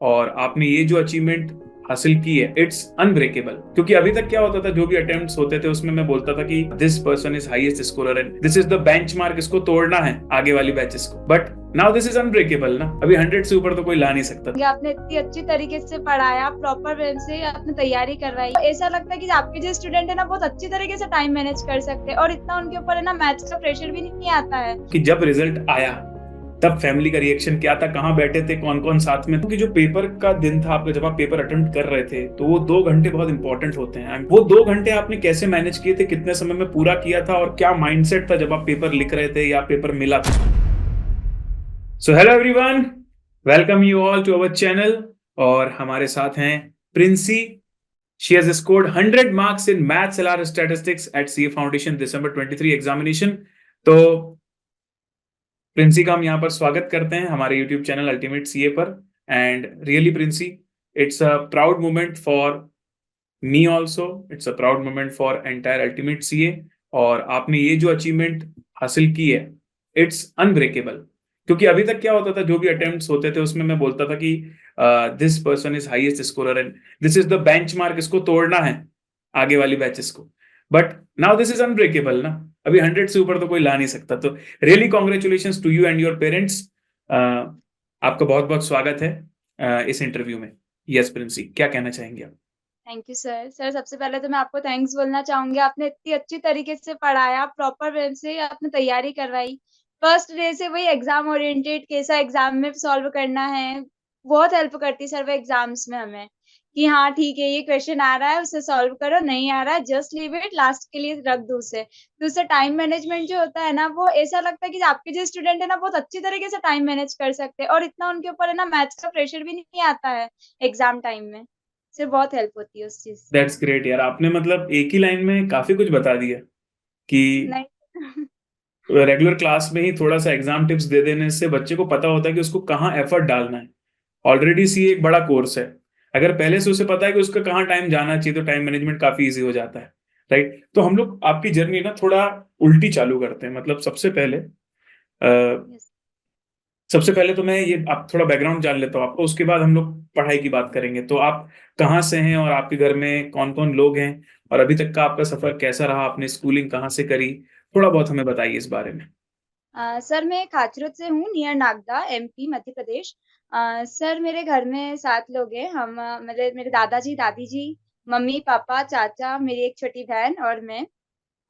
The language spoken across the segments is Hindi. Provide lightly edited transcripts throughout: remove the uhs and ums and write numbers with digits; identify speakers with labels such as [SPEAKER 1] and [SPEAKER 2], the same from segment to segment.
[SPEAKER 1] और आपने ये जो अचीवमेंट हासिल की है, इट्स अनब्रेकेबल। क्योंकि अभी तक क्या होता था, जो भी अटेम्प्ट्स होते थे उसमें मैं बोलता था कि this person is highest scorer and this is the benchmark, इसको तोड़ना है आगे वाली बैचेस को। But now this is unbreakable ना, अभी 100 से ऊपर तो कोई ला नहीं सकता।
[SPEAKER 2] आपने इतनी अच्छी तरीके से पढ़ाया, प्रॉपर वे से आपने तैयारी करवाई। ऐसा लगता है कि आपके जो स्टूडेंट है ना, बहुत अच्छी तरीके से टाइम मैनेज कर सकते हैं और इतना उनके ऊपर है ना मैथ्स का प्रेशर भी नहीं आता है।
[SPEAKER 1] कि जब रिजल्ट आया तब फैमिली का रिएक्शन क्या था, कहाँ बैठे थे, कौन कौन साथ में, क्योंकि जो पेपर का दिन था आपका, जब आप पेपर अटेम्प्ट कर रहे थे, तो वो 2 घंटे बहुत इंपॉर्टेंट होते हैं। वो 2 घंटे आपने कैसे मैनेज किए थे, कितने समय में पूरा किया था, और क्या माइंडसेट था जब आप पेपर लिख रहे थे या पेपर मिला था। So hello everyone, welcome you all to our channel. और हमारे साथ हैं Princy. She has scored 100 marks in maths LR statistics at CA foundation December 23 examination. तो प्रिंसी का हम यहाँ पर स्वागत करते हैं हमारे यूट्यूब चैनल अल्टीमेट सीए पर। And really Princy, it's a proud moment for me also, it's a proud moment for entire ultimate CA. और आपने ये जो अचीवमेंट हासिल की है, इट्स अनब्रेकेबल। क्योंकि अभी तक क्या होता था, जो भी अटेम्प्ट्स होते थे उसमें मैं बोलता था कि this person is highest scorer and this is the benchmark, इसको तोड़ना है आगे वाली बैचेस को। But now this is unbreakable ना, अभी 100 से ऊपर तो कोई ला नहीं सकता। तो really congratulation to you and your parents. आपका बहुत बहुत स्वागत है इस इंटरव्यू में। यस प्रिंसी, क्या कहना चाहेंगे आप?
[SPEAKER 2] Thank you sir. सर सबसे पहले तो मैं आपको थैंक्स बोलना चाहूंगी। आपने इतनी अच्छी तरीके से पढ़ाया, प्रॉपर वे से आपने तैयारी करवाई। फर्स्ट डे से वही एग्जाम ओरिएंटेड, कैसा एग्जाम में सॉल्व करना है, बहुत हेल्प करती सर वो एग्जाम्स में हमें, कि हाँ ठीक है ये क्वेश्चन आ रहा है उसे सॉल्व करो, नहीं आ रहा है जस्ट लीव इट, लास्ट के लिए रख दो उसे। तो उससे टाइम मैनेजमेंट जो होता है ना, वो ऐसा लगता है कि आपके जो स्टूडेंट है ना, बहुत अच्छी तरीके से टाइम मैनेज कर सकते हैं और इतना उनके ऊपर है ना मैथ्स का प्रेशर भी नहीं आता है एग्जाम टाइम में। से बहुत हेल्प होती है उस चीज से।
[SPEAKER 1] दैट्स ग्रेट यार, आपने मतलब एक ही लाइन में काफी कुछ बता दिया कि
[SPEAKER 2] नहीं।
[SPEAKER 1] रेगुलर क्लास में ही थोड़ा सा एग्जाम टिप्स दे देने से बच्चे को पता होता है कि उसको कहाँ एफर्ट डालना है। ऑलरेडी सी एक बड़ा कोर्स है, अगर पहले से उसे पता है कि उसका कहाँ टाइम जाना चाहिए तो टाइम मैनेजमेंट काफी इजी हो जाता है। राइट, तो हम लोग आपकी जर्नी ना थोड़ा उल्टी चालू करते हैं। मतलब
[SPEAKER 2] यस।
[SPEAKER 1] सबसे पहले तो मैं ये आप थोड़ा बैकग्राउंड जान लेता हूँ आपको, उसके बाद हम लोग पढ़ाई की बात करेंगे। तो आप कहाँ से हैं और आपके घर में कौन कौन लोग हैं, और अभी तक का आपका सफर कैसा रहा, आपने स्कूलिंग कहाँ से करी, थोड़ा बहुत हमें बताइए इस बारे में।
[SPEAKER 2] सर मैं खाचरत से हूँ, near Nagda, MP, Madhya Pradesh. Sir मेरे घर में 7 लोग हैं। हम मेरे दादाजी, दादी जी, मम्मी, पापा, चाचा, मेरी एक छोटी बहन और मैं।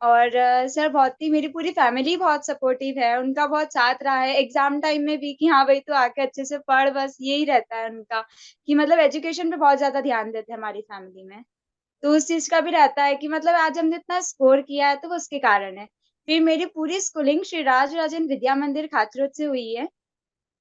[SPEAKER 2] और सर बहुत ही मेरी पूरी फैमिली बहुत सपोर्टिव है, उनका बहुत साथ रहा है एग्जाम टाइम में भी, कि हाँ भाई तू आके अच्छे से पढ़, बस यही रहता है उनका, कि मतलब एजुकेशन पे बहुत ज्यादा ध्यान देते हैं हमारी फैमिली में। तो उस चीज़ का भी रहता है कि मतलब आज हमने इतना स्कोर किया है तो वो उसके कारण है। फिर मेरी पूरी स्कूलिंग श्री राज राजन विद्या मंदिर खाचरत से हुई है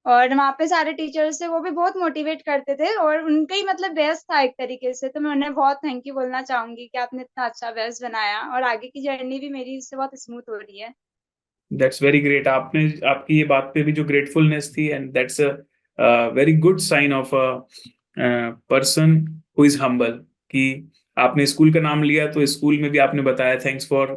[SPEAKER 2] और वहाँ पे सारे टीचर्स थे, वो भी बहुत मोटिवेट करते थे और उनका ही मतलब बेस्ट था एक तरीके से। तो मैं उन्हें बहुत थैंक यू बोलना चाहूँगी कि आपने इतना अच्छा बेस्ट बनाया और आगे की जर्नी भी मेरी इससे बहुत स्मूथ हो रही है।
[SPEAKER 1] That's very great. आपने आपकी ये बात पे भी जो ग्रेटफुलनेस थी, and that's a very good sign of a person who is humble. कि आपने स्कूल का नाम लिया तो स्कूल में भी आपने बताया thanks for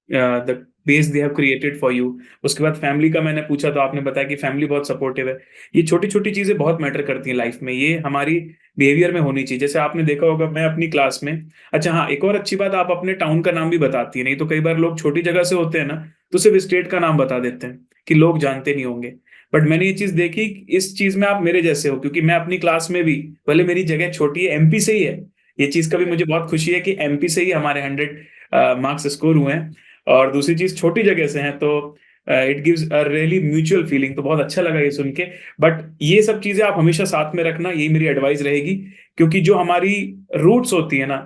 [SPEAKER 1] the base they have created for you. उसके बाद फैमिली का मैंने पूछा तो आपने बताया कि फैमिली बहुत सपोर्टिव है। ये छोटी छोटी चीजें बहुत मैटर करती हैं लाइफ में, ये हमारी बिहेवियर में होनी चाहिए। जैसे आपने देखा होगा, मैं अपनी क्लास में, अच्छा हाँ, एक और अच्छी बात, आप अपने टाउन का नाम भी बताती है। नहीं तो कई बार लोग छोटी जगह से होते हैं ना, तो सिर्फ स्टेट का नाम बता देते हैं कि लोग जानते नहीं होंगे। बट मैंने ये चीज देखी, इस चीज में आप मेरे जैसे हो, क्योंकि मैं अपनी क्लास में भी, भले मेरी जगह छोटी है, एमपी से ही है। ये चीज का भी मुझे बहुत खुशी है कि एमपी से ही हमारे 100 मार्क्स स्कोर हुए हैं। और दूसरी चीज, छोटी जगह से हैं, तो it gives a really mutual feeling. तो बहुत अच्छा लगा ये सुन के। बट ये सब चीजें आप हमेशा साथ में रखना, यही मेरी एडवाइस रहेगी। क्योंकि जो हमारी रूट्स होती है ना,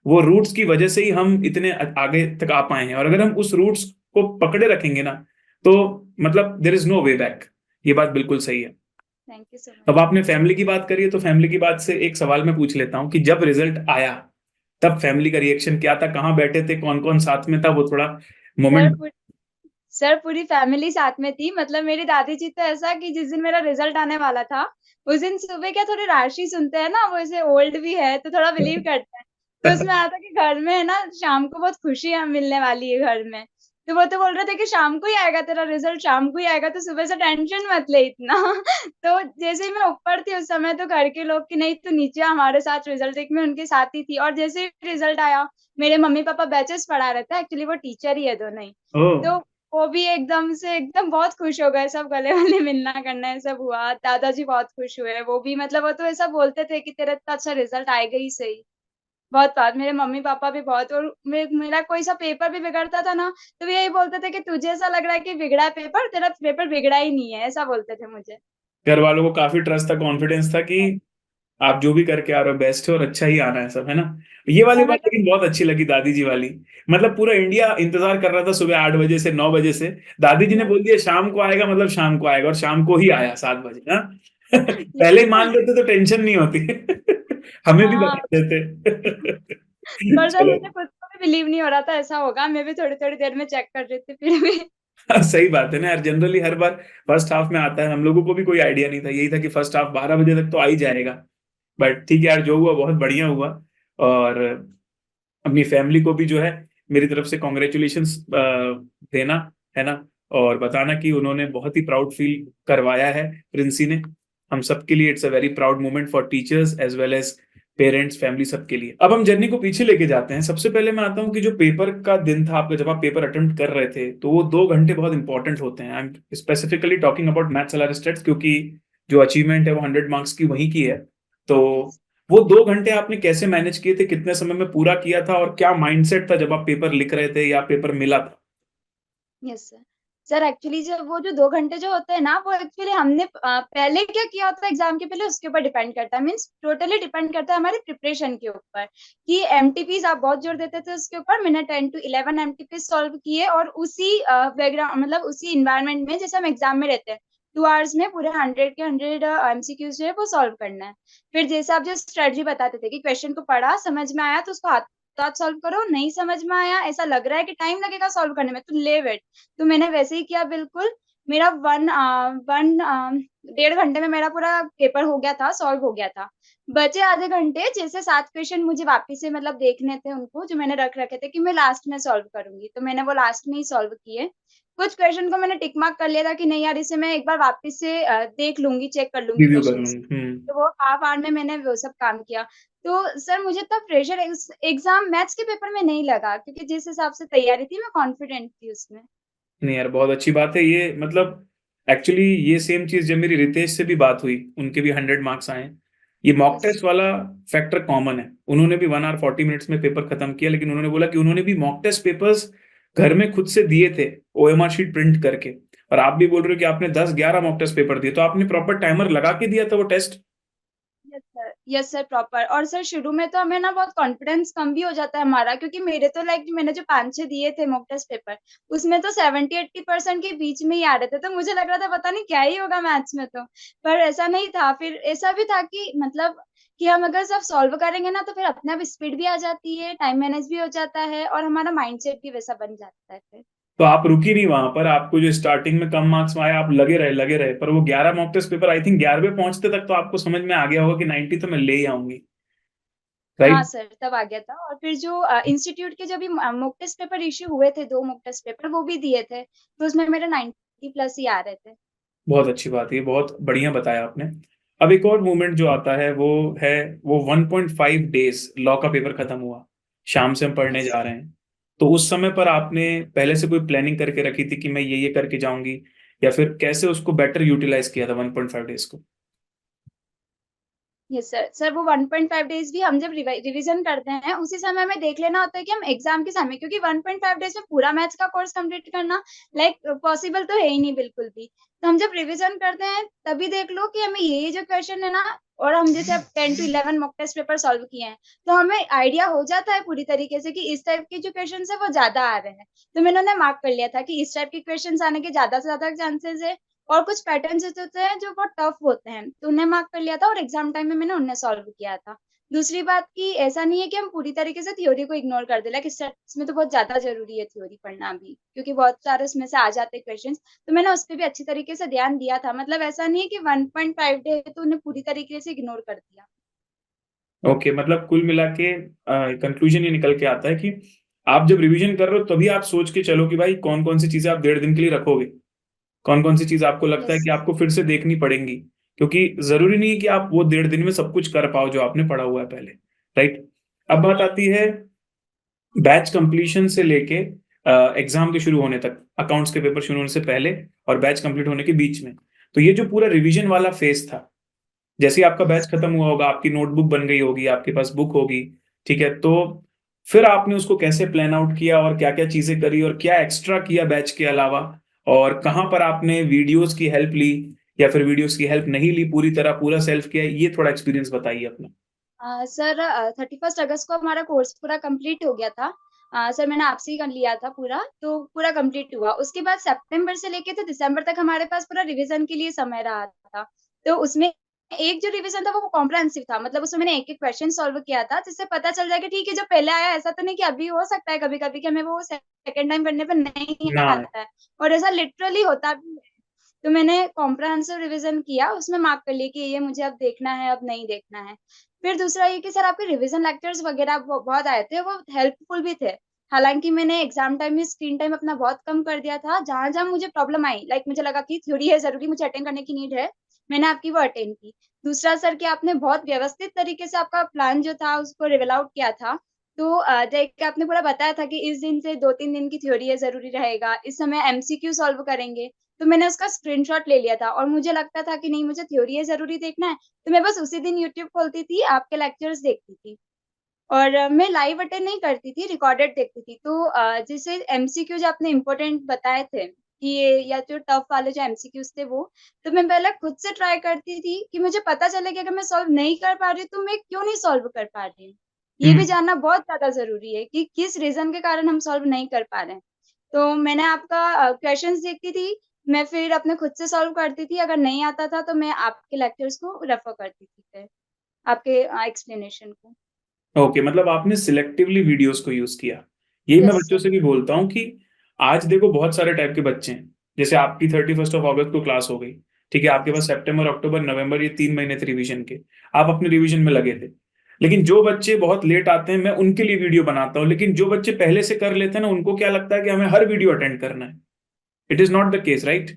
[SPEAKER 1] वो रूट्स की वजह से ही हम इतने आगे तक आ पाए हैं। और अगर हम उस रूट्स को पकड़े रखेंगे ना, तो मतलब there is no way back. ये बात बिल्कुल सही है।
[SPEAKER 2] थैंक यू सो
[SPEAKER 1] अब
[SPEAKER 2] मच।
[SPEAKER 1] आपने फैमिली की बात करी है, तो फैमिली की बात से एक सवाल मैं पूछ लेता हूँ कि जब रिजल्ट आया तब फैमिली का रिएक्शन क्या था, कहाँ बैठे थे, कौन कौन साथ में था, वो थोड़ा
[SPEAKER 2] सर
[SPEAKER 1] मोमेंट।
[SPEAKER 2] पूरी सर पूरी फैमिली साथ में थी। मतलब मेरी दादी जी तो ऐसा कि जिस दिन मेरा रिजल्ट आने वाला था, उस दिन सुबह क्या थोड़ी राशि सुनते हैं ना, वो ऐसे ओल्ड भी है तो थोड़ा बिलीव करते हैं। तो उसमें आया था कि घर में है ना शाम को बहुत खुशियां मिलने वाली है घर में। तो वो तो बोल रहे थे कि शाम को ही आएगा तेरा रिजल्ट, शाम को ही आएगा, तो सुबह से टेंशन मत ले इतना। तो जैसे ही मैं ऊपर थी उस समय, तो घर के लोग कि नहीं तू नीचे हमारे साथ रिजल्ट देख, मैं उनके साथ ही थी। और जैसे ही रिजल्ट आया, मेरे मम्मी पापा बैचेस पढ़ा रहे थे, एक्चुअली वो टीचर ही है दोनों ही।
[SPEAKER 1] ओह।
[SPEAKER 2] तो वो भी एकदम से एकदम बहुत खुश हो गए, सब गले वाले मिलना करना है सब हुआ। दादाजी बहुत खुश हुए, वो भी मतलब वो तो ऐसा बोलते थे कि तेरा इतना अच्छा रिजल्ट आएगा ही सही। बहुत बात, मेरे मम्मी पापा भी बहुत। और मेरा कोई सा पेपर भी बिगड़ता था ना, तो वो यही बोलते थे कि तुझे ऐसा लग रहा है कि बिगड़ा है पेपर, तेरा पेपर बिगड़ा ही नहीं है, ऐसा बोलते थे मुझे।
[SPEAKER 1] घर वालों को काफी ट्रस्ट था, कॉन्फिडेंस था कि आप जो भी करके आ रहे हो बेस्ट है और अच्छा ही आना है सब, है ना। ये वाली
[SPEAKER 2] और
[SPEAKER 1] बात
[SPEAKER 2] मतलब
[SPEAKER 1] लेकिन बहुत अच्छी लगी दादी जी वाली। मतलब पूरा इंडिया इंतजार कर रहा था सुबह 8 बजे से 9 बजे से, दादी जी ने बोल दिया शाम को आएगा, मतलब शाम को आएगा, और शाम को ही आया 7 बजे। हाँ। पहले ही मान लेते तो टेंशन नहीं होती। हमें भी
[SPEAKER 2] हाँ,
[SPEAKER 1] बता देते।
[SPEAKER 2] पर सर
[SPEAKER 1] चलो।
[SPEAKER 2] मुझे खुद को भी बिलीव नहीं हो रहा था ऐसा होगा, मैं भी थोड़ी थोड़ी देर में चेक कर रही थी फिर भी।
[SPEAKER 1] हाँ, सही बात है ना यार, जनरली हर बार फर्स्ट हाफ में आता है, हम लोगों को भी कोई आइडिया नहीं था, यही था कि फर्स्ट हाफ 12 बजे तक तो आ ही जाएगा। बट ठीक है यार, जो हुआ बहुत बढ़िया हुआ। और अपनी फैमिली को भी जो है मेरी तरफ से कॉन्ग्रेचुलेशंस देना, है ना। और बताना कि उन्होंने बहुत ही प्राउड फील करवाया है प्रिंसी ने। हम सबके लिए it's a very proud moment for teachers as well as parents, family, सबके लिए। अब हम जर्नी को पीछे लेके जाते हैं। सबसे पहले मैं आता हूँ कि जो पेपर का दिन था आपका, जब आप पेपर अटेम्प्ट कर रहे थे, तो वो 2 घंटे बहुत इंपॉर्टेंट होते हैं। I am specifically talking about maths LR states, क्योंकि जो अचीवमेंट है वो 100 मार्क्स की वहीं की है। तो वो 2 घंटे आपने कैसे मैनेज किए थे, कितने समय में पूरा किया था, और क्या माइंडसेट था जब आप पेपर लिख रहे थे या पेपर मिला था?
[SPEAKER 2] Yes sir. सर एक्चुअली जो वो जो 2 घंटे जो होते हैं ना, वो एक्चुअली हमने पहले क्या किया होता है एग्जाम के पहले, उसके ऊपर डिपेंड करता है। मीन्स टोटली डिपेंड करता है हमारी प्रिपरेशन के ऊपर, कि एमटीपीज आप बहुत जोर देते थे उसके ऊपर। मैंने 10 to 11 एमटीपीज सॉल्व किए, और उसी बैकग्राउंड मतलब उसी इन्वायरमेंट में जैसे हम एग्जाम में रहते हैं, 2 आवर्स में पूरे 100 के 100 एमसीक्यूज जो है वो सॉल्व करना है। फिर जैसे आप जो स्ट्रेटजी बताते थे कि क्वेश्चन को पढ़ा, समझ में आया तो उसको हाथ साथ सॉल्व करो, नहीं समझ में आया, ऐसा लग रहा है कि टाइम लगेगा सॉल्व करने में, तो ले वेट। तो मैंने वैसे ही किया बिल्कुल। मेरा 1.5 घंटे में मेरा पूरा पेपर हो गया था, सॉल्व हो गया था। बचे आधे घंटे, जैसे 7 क्वेश्चन मुझे वापस से मतलब देखने थे उनको, जो मैंने रख रखे थे कि मैं लास्ट में सॉल्व करूंगी, तो मैंने वो लास्ट में ही सॉल्व किए। कुछ क्वेश्चन को मैंने टिक मार्क कर लिया था कि नहीं यार, इसे मैं एक बार वापस से देख लूंगी, चेक कर लूंगी
[SPEAKER 1] रिव्यू कर
[SPEAKER 2] क्वेश्चन।
[SPEAKER 1] लूंगी।
[SPEAKER 2] तो वो हाफ आवर में मैंने वो सब काम किया। तो सर मुझे तब प्रेशर एग्जाम मैथ्स के पेपर में नहीं लगा, क्योंकि जिस हिसाब से तैयारी थी मैं कॉन्फिडेंट थी उसमें।
[SPEAKER 1] नहीं यार, बहुत अच्छी बात है ये। मतलब एक्चुअली ये सेम चीज जब मेरी रितेश से भी बात हुई, उनके भी 100 मार्क्स आए। ये मॉक
[SPEAKER 2] यस।
[SPEAKER 1] टेस्ट वाला फैक्टर कॉमन है। उन्होंने भी 1 आवर 40 मिनट्स में पेपर खत्म किया, लेकिन उन्होंने बोला कि उन्होंने भी मॉक टेस्ट पेपर्स घर में खुद से दिए थे, ओएमआर शीट प्रिंट करके। और आप भी बोल रहे हो कि आपने 10-11 मॉक टेस्ट पेपर दिए, तो आपने प्रॉपर टाइमर लगा के दिया था वो test?
[SPEAKER 2] Yes sir, yes sir, proper. और सर शुरू में तो हमें ना बहुत कॉन्फिडेंस कम भी हो जाता है हमारा, क्योंकि मेरे तो लाइक मैंने जो 5-6 दिए थे मॉक टेस्ट पेपर, उसमें तो 70-80% के बीच में ही आ रहे थे, तो मुझे लग रहा था पता नहीं क्या ही होगा मैथ्स में। तो पर ऐसा नहीं था। फिर ऐसा भी था कि मतलब कि हम अगर सब सॉल्व करेंगे ना, तो फिर अपने आप स्पीड भी आ जाती है, टाइम मैनेज भी हो जाता है, और हमारा माइंडसेट भी वैसा बन जाता है फिर।
[SPEAKER 1] तो आप रुकी नहीं वहां पर? आपको जो स्टार्टिंग में कम मार्क्स में आया, आप लगे रहे लगे रहे, पर वो 11 mock test paper, I think 11वें पहुंचते तक तो आपको समझ में आ गया होगा कि 90 तो मैं ले ही आऊंगी,
[SPEAKER 2] हाँ
[SPEAKER 1] राइट?
[SPEAKER 2] सर, तब आ गया था। और फिर जो इंस्टीट्यूट के जो भी मॉक टेस्ट पेपर इश्यू हुए थे, 2 मॉक टेस्ट पेपर वो भी दिए थे, तो उसमें मेरे 90+ ही आ रहे थे।
[SPEAKER 1] बहुत अच्छी बात है, ये बहुत बढ़िया बताया आपने। अब एक और मूवमेंट जो आता है वो है, वो 1.5 डेज लॉ का पेपर खत्म हुआ, शाम से हम पढ़ने
[SPEAKER 2] यस।
[SPEAKER 1] जा रहे हैं। तो उस समय पर आपने पहले से कोई प्लानिंग करके रखी थी कि मैं ये करके जाऊंगी, या फिर कैसे उसको बेटर यूटिलाइज किया था 1.5 डेज को?
[SPEAKER 2] Yes sir. सर वो 1.5 डेज भी हम जब रिवीजन करते हैं, उसी समय हमें देख लेना होता है कि हम एग्जाम के समय, क्योंकि 1.5 डेज में पूरा मैथ्स का कोर्स कंप्लीट करना लाइक पॉसिबल तो है ही नहीं बिल्कुल भी। तो हम जब रिवीजन करते हैं, तभी देख लो कि हमें ये जो क्वेश्चन है ना, और हम जैसे अब 10 to 11 mock test paper solve किए हैं, तो हमें आइडिया हो जाता है पूरी तरीके से कि इस टाइप के जो क्वेश्चन है वो ज्यादा आ रहे हैं। तो मैंने उन्हें मार्क कर लिया था कि इस टाइप के क्वेश्चन आने के ज्यादा से ज्यादा चांसेस है। और कुछ पैटर्न्स ऐसे होते हैं जो बहुत टफ होते हैं, तो उन्हें मार्क कर लिया था, और एग्जाम टाइम में मैंने उन्हें सॉल्व किया था। दूसरी बात कि ऐसा नहीं है कि हम पूरी तरीके से थ्योरी को इग्नोर कर दे, लाइक स्टैटिस्टिक्स में तो बहुत ज्यादा जरूरी है थ्योरी पढ़ना भी, क्योंकि बहुत सारे उसमें से आ जाते हैं क्वेश्चंस। तो मैंने उस पर भी अच्छी तरीके से ध्यान दिया था। मतलब ऐसा नहीं है कि 1.5 डे है तो उन्हें पूरी तरीके से इग्नोर कर दिया।
[SPEAKER 1] ओके, मतलब कुल मिला के कंक्लूजन ये निकल के आता है कि आप जब रिवीजन कर रहे हो तभी आप सोच के चलो कि भाई कौन कौन सी चीजें आप 1.5 दिन के लिए रखोगे, कौन कौन सी चीज आपको लगता है
[SPEAKER 2] यस।
[SPEAKER 1] कि आपको फिर से देखनी पड़ेंगी, क्योंकि जरूरी नहीं है कि आप वो 1.5 दिन में सब कुछ कर पाओ जो आपने पढ़ा हुआ है पहले, राइट। अब बात आती है बैच कंप्लीशन से लेके एग्जाम के शुरू होने तक, अकाउंट्स के पेपर शुरू होने से पहले और बैच कंप्लीट होने के बीच में। तो ये जो पूरा रिवीजन वाला फेज था, जैसे ही आपका बैच
[SPEAKER 2] यस।
[SPEAKER 1] खत्म हुआ होगा, आपकी नोटबुक बन गई होगी, आपके पास बुक होगी, ठीक है, तो फिर आपने उसको कैसे प्लान आउट किया और क्या क्या चीजें करी और क्या एक्स्ट्रा किया बैच के अलावा, और कहाँ पर आपने वीडियोस की हेल्प ली या फिर वीडियोस की हेल्प नहीं ली, पूरी तरह पूरा सेल्फ किया, ये थोड़ा एक्सपीरियंस बताइए अपना।
[SPEAKER 2] सर 31 अगस्त को हमारा कोर्स पूरा कंप्लीट हो गया था। सर मैंने आपसे ही कर लिया था पूरा, तो पूरा कंप्लीट हुआ। उसके बाद सितंबर से लेके तो दिसंबर तक हमारे पास पूरा रिवीजन के लिए समय रहा था। तो उसमें एक जो रिवीजन था वो कॉम्प्रिहेंसिव था, मतलब उसमें मैंने एक-एक क्वेश्चन सॉल्व किया था, जिससे पता चल जाए कि ठीक है जो पहले आया ऐसा तो नहीं कि अभी हो सकता है कभी-कभी कि हमें वो सेकंड टाइम करने पे नहीं
[SPEAKER 1] ना।
[SPEAKER 2] आता है, और ऐसा लिटरली होता भी है। तो मैंने कॉम्प्रिहेंसिव रिवीजन किया, उसमें मार्क कर लिए कि ये मुझे अब देखना है, अब नहीं देखना है। फिर दूसरा ये कि सर आपके रिवीजन लेक्चर्स वगैरह बहुत आए थे, वो हेल्पफुल भी थे। हालाँकि मैंने एग्ज़ाम टाइम में स्क्रीन टाइम अपना बहुत कम कर दिया था, जहाँ-जहाँ मुझे प्रॉब्लम आई, लाइक मुझे लगा कि थ्योरी है ज़रूरी मुझे अटेंड करने की नीड है, मैंने आपकी वो अटेंड की। दूसरा सर कि आपने बहुत व्यवस्थित तरीके से आपका प्लान जो था उसको रिवील आउट किया था। तो जैसे कि आपने पूरा बताया था कि इस दिन से 2-3 दिन की थ्योरी है ज़रूरी रहेगा, इस समय एमसीक्यू सॉल्व करेंगे। तो मैंने उसका स्क्रीनशॉट ले लिया था और मुझे लगता था कि नहीं मुझे थ्योरी है ज़रूरी देखना है, तो मैं बस उसी दिन यूट्यूब खोलती थी, आपके लेक्चर्स देखती थी। और मैं लाइव अटेंड नहीं करती थी, रिकॉर्डेड देखती थी। तो जैसे एमसीक्यू जो आपने इम्पोर्टेंट बताए थे कि ये या जो टफ वाले जो एमसीक्यूज़ थे वो, तो मैं पहले खुद से ट्राई करती थी कि मुझे पता चले कि अगर मैं सॉल्व नहीं कर पा रही हूँ, तो मैं क्यों नहीं सॉल्व कर पा रही हूँ। ये भी
[SPEAKER 1] हम्म।
[SPEAKER 2] जानना बहुत ज़्यादा ज़रूरी है कि किस रीज़न के कारण हम सॉल्व नहीं कर पा रहे हैं। तो मैंने आपका क्वेश्चन्स देखती थी, मैं फिर अपने खुद से सॉल्व करती थी, अगर नहीं आता था तो मैं आपके लेक्चर्स को रेफर करती थी फिर, आपके एक्सप्लेनेशन को।
[SPEAKER 1] ओके, मतलब आपने सिलेक्टिवली वीडियोस को यूज किया। यही मैं
[SPEAKER 2] यस
[SPEAKER 1] बच्चों
[SPEAKER 2] सर।
[SPEAKER 1] से भी बोलता हूँ कि आज देखो बहुत सारे टाइप के बच्चे हैं। जैसे आपकी 31 अगस्त को क्लास हो गई, ठीक है, आपके पास सितंबर, अक्टूबर, नवंबर, ये 3 महीने थे रिवीजन के, आप अपने रिवीजन में लगे थे। लेकिन जो बच्चे बहुत लेट आते हैं, मैं उनके लिए वीडियो बनाता हूँ, लेकिन जो बच्चे पहले से कर लेते हैं ना, उनको क्या लगता है कि हमें हर वीडियो अटेंड करना है। It is not the case, right.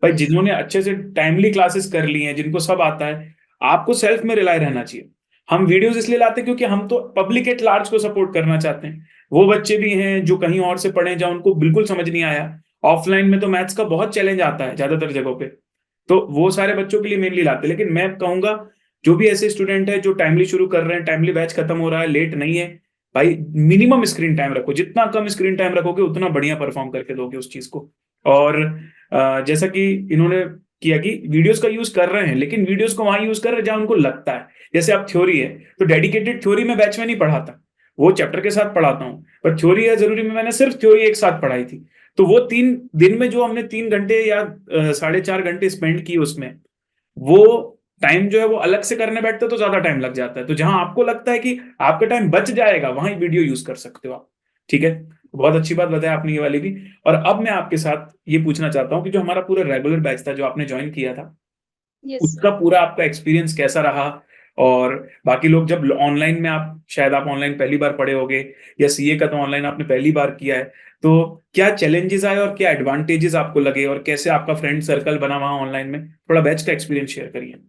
[SPEAKER 1] भाई
[SPEAKER 2] यस सर।
[SPEAKER 1] जिन्होंने अच्छे से टाइमली क्लासेस कर ली हैं, जिनको सब आता है, आपको सेल्फ में रिलाय रहना चाहिए। हम वीडियोस इसलिए लाते हैं क्योंकि हम तो पब्लिक एट लार्ज को सपोर्ट करना चाहते हैं। वो बच्चे भी हैं जो कहीं और से पढ़े, जहाँ उनको बिल्कुल समझ नहीं आया। ऑफलाइन में तो मैथ्स का बहुत चैलेंज आता है ज्यादातर जगहों पे, तो वो सारे बच्चों के लिए मेनली लाते हैं। लेकिन मैं कहूंगा जो भी ऐसे स्टूडेंट है जो टाइमली शुरू कर रहे हैं, टाइमली बैच खत्म हो रहा है, लेट नहीं है, भाई मिनिमम स्क्रीन टाइम रखो। जितना कम स्क्रीन टाइम रखोगे उतना बढ़िया परफॉर्म करके दोगे उस चीज को। और जैसा कि इन्होंने किया कि वीडियोस का यूज कर रहे हैं, लेकिन वीडियोस को वहां यूज कर रहे हैं जहां उनको लगता है। जैसे आप थ्योरी है, तो डेडिकेटेड थ्योरी में बैच में नहीं पढ़ाता, वो चैप्टर के साथ पढ़ाता हूँ। पर थ्योरी है जरूरी में मैंने सिर्फ थ्योरी एक साथ पढ़ाई थी। तो वो 3 दिन में जो हमने 3 घंटे या 4.5 घंटे स्पेंड किए उसमें, वो टाइम जो है वो अलग से करने बैठते तो ज्यादा टाइम लग जाता है। तो जहां आपको लगता है कि आपका टाइम बच जाएगा, वहां वीडियो यूज कर सकते हो आप, ठीक है। बहुत अच्छी बात बताया आपने ये वाली भी। और अब मैं आपके साथ ये पूछना चाहता हूँ कि जो हमारा पूरा रेगुलर बैच था जो आपने ज्वाइन किया था,
[SPEAKER 2] यस
[SPEAKER 1] उसका
[SPEAKER 2] सर।
[SPEAKER 1] पूरा आपका एक्सपीरियंस कैसा रहा। और बाकी लोग जब ऑनलाइन में, आप शायद आप ऑनलाइन पहली बार पढ़े होगे, या सीए का तो ऑनलाइन आपने पहली बार किया है, तो क्या चैलेंजेस आए और क्या एडवांटेजेस आपको लगे, और कैसे आपका फ्रेंड सर्कल बना वहां ऑनलाइन में, थोड़ा बैच का एक्सपीरियंस शेयर करिए।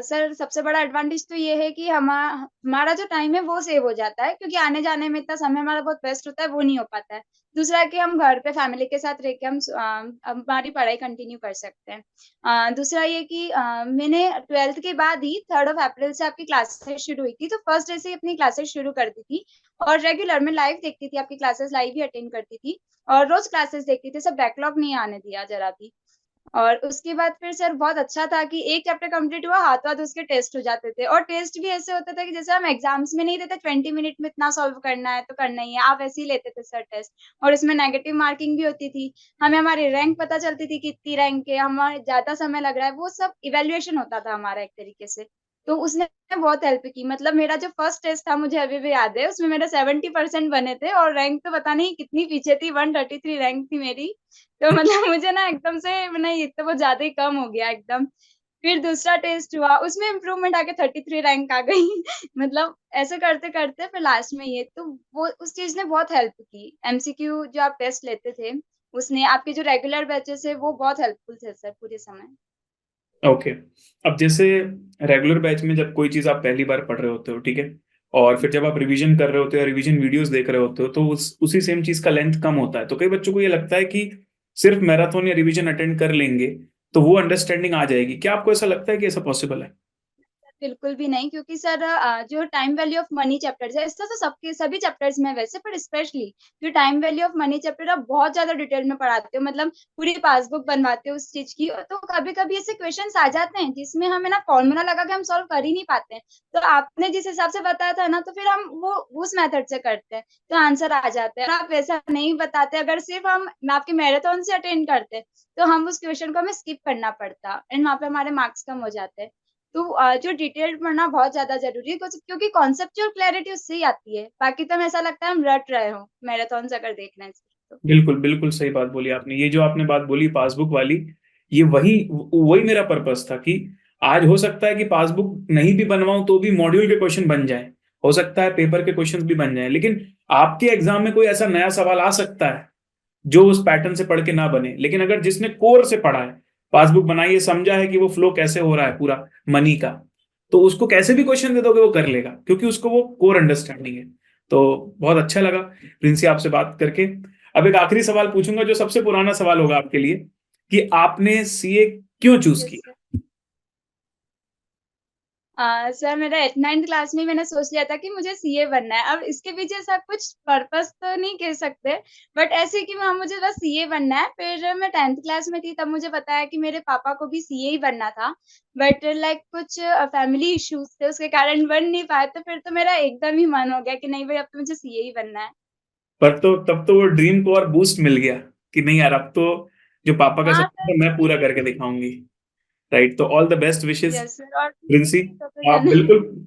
[SPEAKER 2] सर सबसे बड़ा एडवांटेज तो ये है कि हमारा जो टाइम है वो सेव हो जाता है, क्योंकि आने-जाने में इतना समय हमारा बहुत वेस्ट होता है, वो नहीं हो पाता है। दूसरा है कि हम घर पे फैमिली के साथ रह के हमारी पढ़ाई कंटिन्यू कर सकते हैं। दूसरा ये कि मैंने 12th के बाद ही 3rd ऑफ अप्रैल से आपकी क्लासेस शुरू हुई थी, तो फर्स्ट डे से ही अपनी क्लासेस शुरू कर दी थी और रेगुलर मैं लाइव देखती थी, आपकी क्लासेस लाइव ही अटेंड करती थी और रोज़ क्लासेस देखती थी, सब बैकलॉग नहीं आने दिया ज़रा भी। और उसके बाद फिर सर बहुत अच्छा था कि एक चैप्टर कंप्लीट हुआ, हाथों-हाथ उसके टेस्ट हो जाते थे और टेस्ट भी ऐसे होता था कि जैसे हम एग्ज़ाम्स में नहीं देते 20 मिनट में इतना सॉल्व करना है तो करना ही है, आप वैसे ही लेते थे सर टेस्ट और इसमें नेगेटिव मार्किंग भी होती थी। हमें हमारी रैंक पता चलती थी कि इतनी रैंक है, हमारे ज़्यादा समय लग रहा है, वो सब इवैल्यूएशन होता था हमारा एक तरीके से। तो उसने बहुत हेल्प की, मतलब मेरा जो फर्स्ट टेस्ट था मुझे अभी भी याद है, उसमें मेरे 70% बने थे और रैंक तो पता नहीं कितनी पीछे थी, 133 रैंक थी मेरी। तो मतलब मुझे ना एकदम से नहीं, ये तो बहुत ज़्यादा ही कम हो गया एकदम। फिर दूसरा टेस्ट हुआ, उसमें इम्प्रूवमेंट आके 33 रैंक आ गई। मतलब ऐसे करते-करते फिर लास्ट में ये तो वो उस चीज़ ने बहुत हेल्प की। एमसीक्यू जो आप टेस्ट लेते थे, उसने आपके जो रेगुलर बैचेस है वो बहुत हेल्पफुल थे सर पूरे समय।
[SPEAKER 1] ओके। अब जैसे रेगुलर बैच में जब कोई चीज़ आप पहली बार पढ़ रहे होते हो, ठीक है? और फिर जब आप रिवीजन कर रहे होते हो या रिवीजन वीडियोस देख रहे होते हो, तो उसी सेम चीज़ का लेंथ कम होता है। तो कई बच्चों को ये लगता है कि सिर्फ मैराथन या रिवीजन अटेंड कर लेंगे, तो वो अंडरस्टैंडिंग आ जाएगी। क्या आपको ऐसा लगता है कि ऐसा पॉसिबल है?
[SPEAKER 2] बिल्कुल भी नहीं क्योंकि सर जो time value of money chapters है ऐसा तो सबके सभी चैप्टर्स में वैसे पर स्पेशली जो time value of money chapter आप बहुत ज्यादा डिटेल में पढ़ाते हो मतलब पूरी पासबुक बनवाते हो उस चीज की तो कभी कभी ऐसे क्वेश्चंस आ जाते हैं जिसमें हमें ना फॉर्मूला लगा के हम सॉल्व कर ही नहीं पाते हैं तो आपने जिस हिसाब से बताया था ना तो फिर हम वो उस मेथड से करते हैं तो आंसर आ जाते हैं और आप वैसा नहीं बताते अगर सिर्फ हम आपके मैराथन से अटेंड करते तो हम उस क्वेश्चन को हमें स्किप करना पड़ता एंड वहाँ पे हमारे मार्क्स कम हो जाते हैं तो जो डिटेल्ड पढ़ना बहुत ज़्यादा ज़रूरी है क्योंकि कॉन्सेप्चुअल क्लैरिटी उससे ही आती है। बाकी तो हमें ऐसा लगता है हम रट रहे हो, मैराथन्स अगर देख रहे हैं सिर्फ तो।
[SPEAKER 1] बिल्कुल, बिल्कुल सही बात बोली आपने। ये जो आपने बात बोली पासबुक वाली, ये वही मेरा पर्पस था कि आज हो सकता है कि पासबुक नहीं भी बनवाऊँ तो भी मॉड्यूल के क्वेश्चन बन जाएँ। हो सकता है पेपर के क्वेश्चंस भी बन जाएँ, लेकिन आपके एग्ज़ाम में कोई ऐसा नया सवाल आ सकता है, जो उस पैटर्न से पढ़ के ना बने। लेकिन अगर जिसने कोर से पढ़ा है, पासबुक बनाई है, समझा है कि वो फ्लो कैसे हो रहा है पूरा मनी का, तो उसको कैसे भी क्वेश्चन दे दोगे वो कर लेगा, क्योंकि उसको वो कोर अंडरस्टैंडिंग है। तो बहुत अच्छा लगा प्रिंसी आपसे बात करके। अब एक आखिरी सवाल पूछूंगा जो सबसे पुराना सवाल होगा आपके लिए, कि आपने सीए क्यों चूज़
[SPEAKER 2] यस
[SPEAKER 1] किया?
[SPEAKER 2] सर। सर मेरा 9th क्लास में मैंने सोच लिया था कि मुझे सीए बनना है। अब इसके पीछे ऐसा कुछ पर्पस तो नहीं कह सकते, बट ऐसे कि हाँ, मुझे बस सीए बनना है। फिर मैं 10th क्लास में थी तब मुझे बताया कि मेरे पापा को भी सीए ही बनना था। बट लाइक कुछ फैमिली इश्यूज़ थे उसके कारण बन नहीं पाए, तो फिर तो मेरा एकदम ही मन हो गया कि नहीं भई अब तो मुझे सीए ही बनना है।
[SPEAKER 1] पर तो तब तो वो ड्रीम को और बूस्ट मिल गया कि नहीं यार, अब तो जो पापा का
[SPEAKER 2] हाँ
[SPEAKER 1] सपना
[SPEAKER 2] सर,
[SPEAKER 1] था मैं पूरा करके दिखाऊंगी। राइट, तो all the best wishes
[SPEAKER 2] yes sir और
[SPEAKER 1] प्रिंसी।
[SPEAKER 2] तो डन है।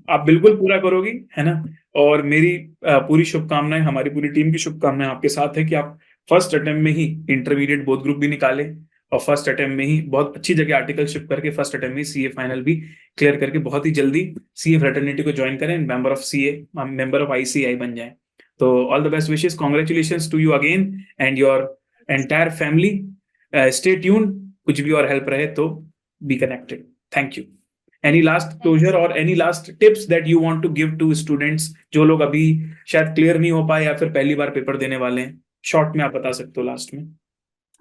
[SPEAKER 1] आप बिल्कुल पूरा करोगी, है ना? और मेरी पूरी शुभकामनाएं, हमारी पूरी टीम की शुभकामनाएं आपके साथ है कि आप फर्स्ट अटेम्प्ट में ही इंटरमीडिएट बोथ ग्रुप भी निकालें, और फर्स्ट अटेम्प्ट में ही बहुत अच्छी जगह आर्टिकलशिप करके फर्स्ट अटेम्प्ट में सीए फाइनल भी क्लियर करके बहुत ही जल्दी सीए फ्रेटर्निटी को ज्वाइन करें, मेंबर ऑफ आईसीआई बन जाएं। तो all the best wishes, congratulation to you again and your entire family. Stay tune, कुछ भी और हेल्प रहे तो be connected. Thank you. Any last
[SPEAKER 2] thank you
[SPEAKER 1] closure
[SPEAKER 2] sir.
[SPEAKER 1] और any last tips that you want to give to students जो लोग अभी शायद क्लियर नहीं हो पाए या फिर पहली बार पेपर देने वाले हैं, शॉर्ट में आप बता सकते हो लास्ट में?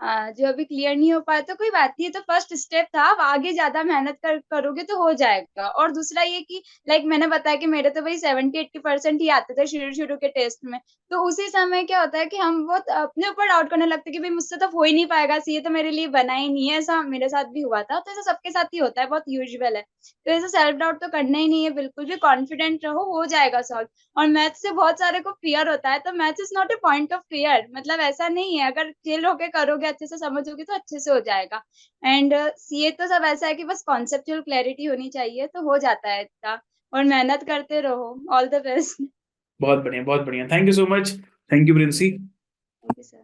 [SPEAKER 2] जो अभी क्लियर नहीं हो पाया तो कोई बात नहीं, ये तो फर्स्ट स्टेप था, अब आगे ज़्यादा मेहनत करोगे तो हो जाएगा। और दूसरा ये कि लाइक मैंने बताया कि मेरे तो वही 70-80% ही आते थे शुरू-शुरू के टेस्ट में। तो उसी समय क्या होता है कि हम बहुत अपने ऊपर डाउट करने लगते हैं कि भई मुझसे तो हो ही नहीं पाएगा, सीए तो मेरे लिए बना ही नहीं है, ऐसा मेरे साथ भी हुआ था। तो ऐसा सबके साथ ही होता है, बहुत यूजुअल है। तो ऐसा सेल्फ डाउट तो करना ही नहीं है, बिल्कुल भी कॉन्फिडेंट रहो, हो जाएगा सॉल्व। और मैथ्स से बहुत सारे को फ़ियर होता है, तो maths is not a point of fear मतलब ऐसा नहीं है, अगर चिल होके करोगे, अच्छे से समझोगे तो अच्छे से हो जाएगा। एंड सीए तो सब ऐसा है कि बस कॉन्सेप्चुअल क्लैरिटी होनी चाहिए, तो हो जाता है इतना और मेहनत करते रहो। All the best.
[SPEAKER 1] बहुत बढ़िया, बहुत बढ़िया। Thank you so much. Thank you Princy.
[SPEAKER 2] Thank you sir.